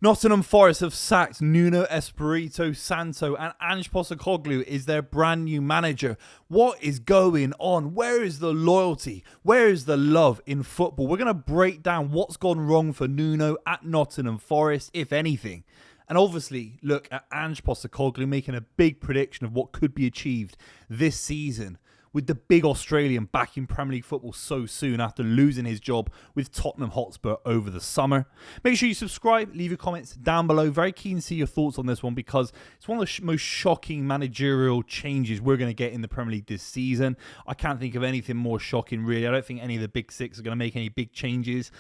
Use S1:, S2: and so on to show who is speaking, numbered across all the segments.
S1: Nottingham Forest have sacked Nuno Espirito Santo and Ange Postecoglou is their brand new manager. What is going on? Where is the loyalty? Where is the love in football? We're going to break down what's gone wrong for Nuno at Nottingham Forest, if anything. And obviously look at Ange Postecoglou making a big prediction of what could be achieved this season, with the big Australian back in Premier League football so soon after losing his job with Tottenham Hotspur over the summer. Make sure you subscribe, leave your comments down below. Very keen to see your thoughts on this one because it's one of the most shocking managerial changes we're going to get in the Premier League this season. I can't think of anything more shocking, really. I don't think any of the big six are going to make any big changes.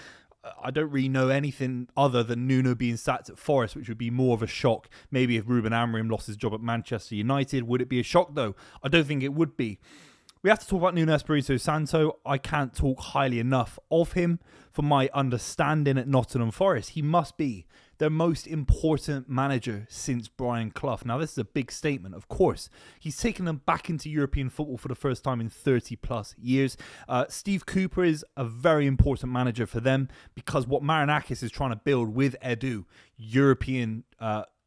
S1: I don't really know anything other than Nuno being sacked at Forest, which would be more of a shock. Maybe if Ruben Amorim lost his job at Manchester United, would it be a shock though? I don't think it would be. We have to talk about Nuno Espirito Santo. I can't talk highly enough of him. From my understanding at Nottingham Forest, he must be their most important manager since Brian Clough. Now, this is a big statement, of course. He's taken them back into European football for the first time in 30 plus years. Steve Cooper is a very important manager for them because what Marinakis is trying to build with Edu, European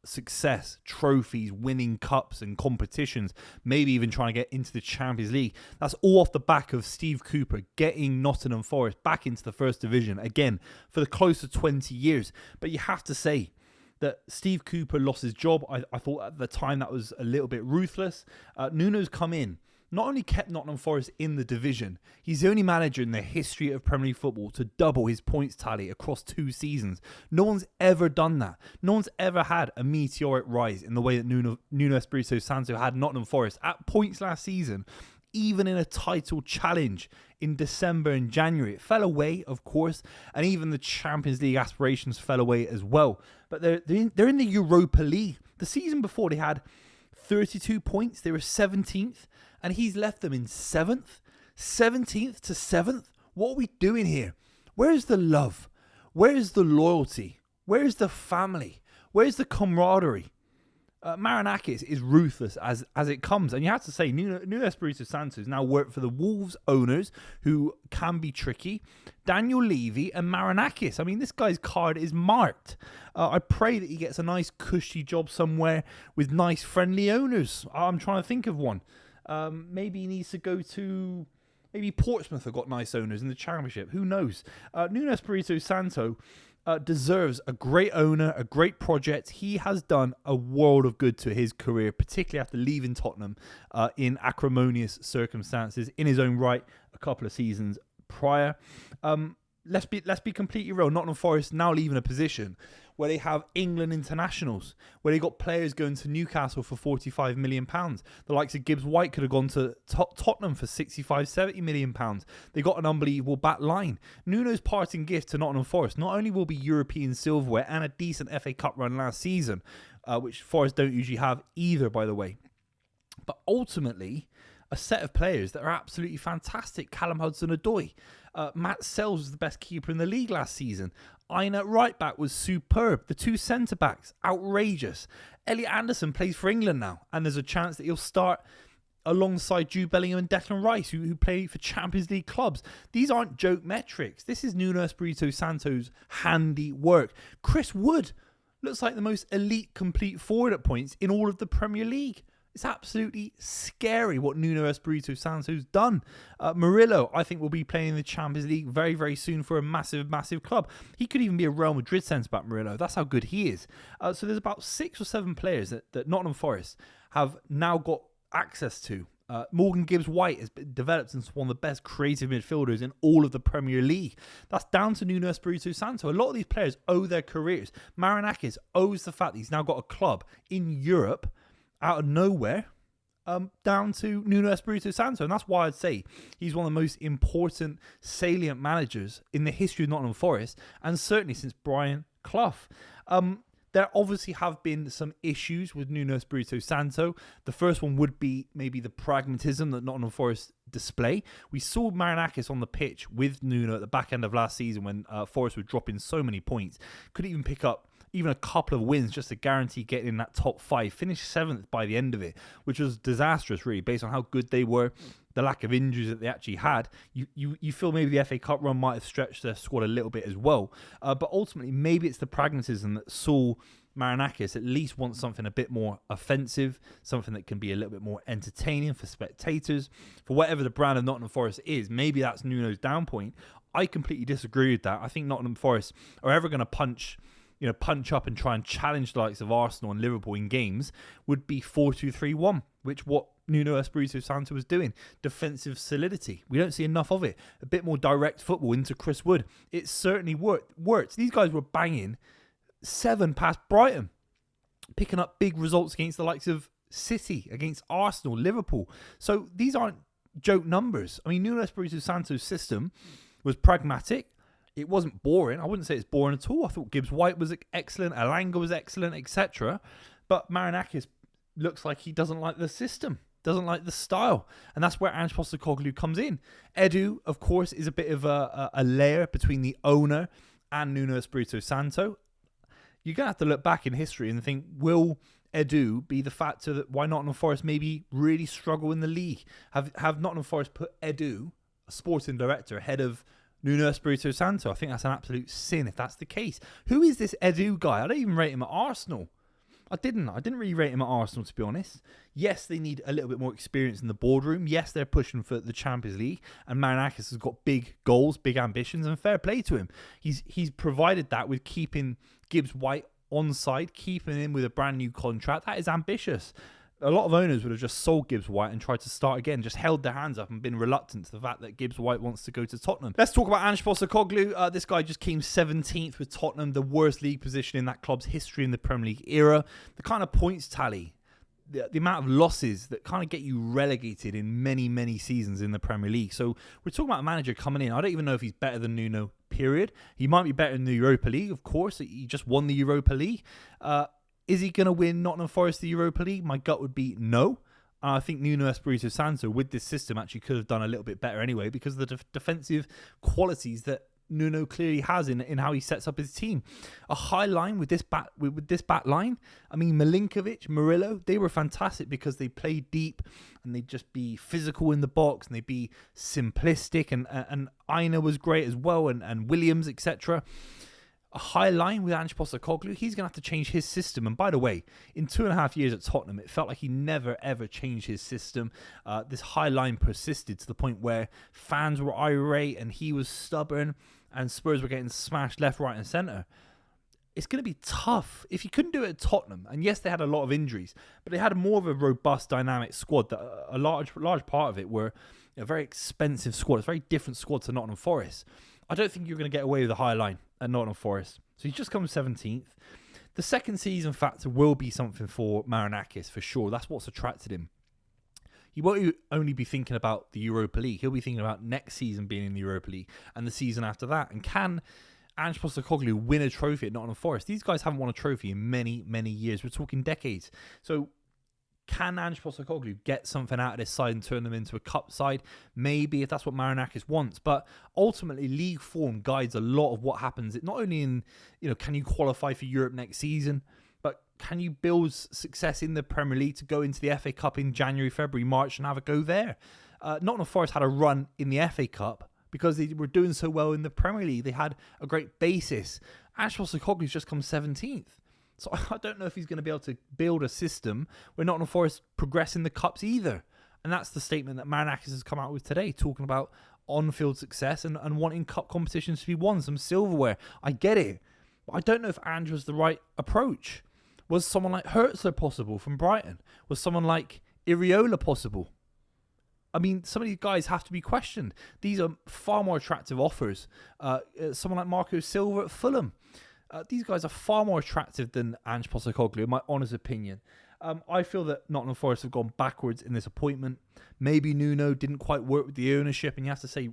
S1: success, trophies, winning cups and competitions, maybe even trying to get into the Champions League. That's all off the back of Steve Cooper getting Nottingham Forest back into the first division again for the close to 20 years. But you have to say that Steve Cooper lost his job. I thought at the time that was a little bit ruthless. Nuno's come in, not only kept Nottingham Forest in the division, he's the only manager in the history of Premier League football to double his points tally across 2 seasons. No one's ever done that. No one's ever had a meteoric rise in the way that Nuno Espirito Santo had Nottingham Forest at points last season, even in a title challenge in December and January. It fell away, of course, and even the Champions League aspirations fell away as well. But they're in the Europa League. The season before they had 32 points. They were 17th. And he's left them in 7th, 17th to 7th. What are we doing here? Where is the love? Where is the loyalty? Where is the family? Where is the camaraderie? Marinakis is ruthless as it comes. And you have to say, Nuno Espirito Santo has now worked for the Wolves owners, who can be tricky. Daniel Levy and Marinakis. I mean, this guy's card is marked. I pray that he gets a nice cushy job somewhere with nice friendly owners. I'm trying to think of one. Maybe he needs to go to... Maybe Portsmouth have got nice owners in the Championship. Who knows? Nuno Espirito Santo deserves a great owner, a great project. He has done a world of good to his career, particularly after leaving Tottenham in acrimonious circumstances in his own right a couple of seasons prior. Let's be completely real. Nottingham Forest now leaving a position where they have England internationals, where they got players going to Newcastle for £45 million. The likes of Gibbs White could have gone to Tottenham for £65-70 million. They got an unbelievable back line. Nuno's parting gift to Nottingham Forest not only will be European silverware and a decent FA Cup run last season, which Forest don't usually have either, by the way, but ultimately a set of players that are absolutely fantastic. Callum Hudson-Odoi. Matt Sells was the best keeper in the league last season. Aina at right back was superb. The 2 centre backs, outrageous. Elliot Anderson plays for England now, and there's a chance that he'll start alongside Jude Bellingham and Declan Rice, who play for Champions League clubs. These aren't joke metrics. This is Nuno Espirito Santo's handy work. Chris Wood looks like the most elite complete forward at points in all of the Premier League. It's absolutely scary what Nuno Espirito Santo's done. Murillo, I think, will be playing in the Champions League very, very soon for a massive, massive club. He could even be a Real Madrid centre-back, Murillo. That's how good he is. So there's about 6 or 7 players that Nottingham Forest have now got access to. Morgan Gibbs-White has been developed into one of the best creative midfielders in all of the Premier League. That's down to Nuno Espirito Santo. A lot of these players owe their careers. Marinakis owes the fact that he's now got a club in Europe out of nowhere, down to Nuno Espirito Santo. And that's why I'd say he's one of the most important, salient managers in the history of Nottingham Forest, and certainly since Brian Clough. There obviously have been some issues with Nuno Espirito Santo. The first one would be maybe the pragmatism that Nottingham Forest display. We saw Marinakis on the pitch with Nuno at the back end of last season when Forest were dropping so many points. Couldn't even pick up even a couple of wins just to guarantee getting in that top 5. Finished 7th by the end of it, which was disastrous, really, based on how good they were, the lack of injuries that they actually had. You feel maybe the FA Cup run might have stretched their squad a little bit as well. But ultimately, maybe it's the pragmatism that saw Marinakis at least want something a bit more offensive, something that can be a little bit more entertaining for spectators, for whatever the brand of Nottingham Forest is. Maybe that's Nuno's down point. I completely disagree with that. I think Nottingham Forest are ever going to punch up and try and challenge the likes of Arsenal and Liverpool in games would be 4-2-3-1, which what Nuno Espirito Santo was doing. Defensive solidity. We don't see enough of it. A bit more direct football into Chris Wood. It certainly worked. These guys were banging 7 past Brighton, picking up big results against the likes of City, against Arsenal, Liverpool. So these aren't joke numbers. I mean, Nuno Espirito Santo's system was pragmatic. It wasn't boring. I wouldn't say it's boring at all. I thought Gibbs White was excellent, Alanga was excellent, etc. But Marinakis looks like he doesn't like the system, doesn't like the style. And that's where Ange Postecoglou comes in. Edu, of course, is a bit of a layer between the owner and Nuno Espirito Santo. You're going to have to look back in history and think, will Edu be the factor that why Nottingham Forest maybe really struggle in the league? Have Nottingham Forest put Edu, a sporting director, ahead of Nuno Espirito Santo? I think that's an absolute sin if that's the case. Who is this Edu guy? I don't even rate him at Arsenal. I didn't really rate him at Arsenal, to be honest. Yes, they need a little bit more experience in the boardroom. Yes, they're pushing for the Champions League, and Marinakis has got big goals, big ambitions, and fair play to him. He's provided that with keeping Gibbs White on side, keeping him with a brand new contract. That is ambitious. A lot of owners would have just sold Gibbs White and tried to start again, just held their hands up and been reluctant to the fact that Gibbs White wants to go to Tottenham. Let's talk about Ange Postecoglou. This guy just came 17th with Tottenham, the worst league position in that club's history in the Premier League era. The kind of points tally, the amount of losses that kind of get you relegated in many, many seasons in the Premier League. So we're talking about a manager coming in. I don't even know if he's better than Nuno, period. He might be better in the Europa League, of course. He just won the Europa League. Is he going to win Nottingham Forest the Europa League? My gut would be no. I think Nuno Espirito Santo, with this system, actually could have done a little bit better anyway because of the defensive qualities that Nuno clearly has in how he sets up his team. A high line with this back line. I mean, Milinkovic, Murillo, they were fantastic because they played deep and they'd just be physical in the box and they'd be simplistic. And Aina was great as well, and Williams, etc. A high line with Ange Postecoglou, he's going to have to change his system. And by the way, in 2.5 years at Tottenham, it felt like he never, ever changed his system. This high line persisted to the point where fans were irate and he was stubborn and Spurs were getting smashed left, right and centre. It's going to be tough. If you couldn't do it at Tottenham, and yes, they had a lot of injuries, but they had more of a robust, dynamic squad. That a large part of it were a very expensive squad. It's a very different squad to Nottingham Forest. I don't think you're going to get away with a high line at Nottingham Forest. So he's just come 17th. The second season factor will be something for Marinakis, for sure. That's what's attracted him. He won't only be thinking about the Europa League. He'll be thinking about next season being in the Europa League and the season after that. And can Ange Postecoglou win a trophy at Nottingham Forest? These guys haven't won a trophy in many, many years. We're talking decades. So can Ange Postecoglou get something out of this side and turn them into a cup side? Maybe, if that's what Marinakis wants. But ultimately, league form guides a lot of what happens. It not only in, can you qualify for Europe next season, but can you build success in the Premier League to go into the FA Cup in January, February, March and have a go there? Nottingham Forest had a run in the FA Cup because they were doing so well in the Premier League. They had a great basis. Ange Postecoglou's just come 17th. So I don't know if he's going to be able to build a system where Nottingham Forest progress in the cups either. And that's the statement that Marinakis has come out with today, talking about on-field success and wanting cup competitions to be won, some silverware. I get it. But I don't know if Ange was the right approach. Was someone like Hertzler possible from Brighton? Was someone like Iriola possible? I mean, some of these guys have to be questioned. These are far more attractive offers. Someone like Marco Silva at Fulham. These guys are far more attractive than Ange Postecoglou, in my honest opinion. I feel that Nottingham Forest have gone backwards in this appointment. Maybe Nuno didn't quite work with the ownership, and you have to say,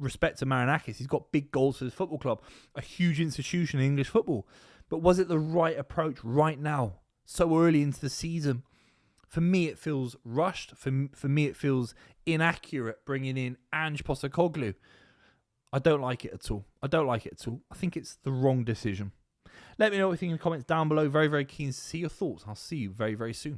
S1: respect to Marinakis. He's got big goals for his football club, a huge institution in English football. But was it the right approach right now, so early into the season? For me, it feels rushed. For me, it feels inaccurate bringing in Ange Postecoglou. I don't like it at all. I think it's the wrong decision. Let me know what you think in the comments down below. Very, very keen to see your thoughts. I'll see you very, very soon.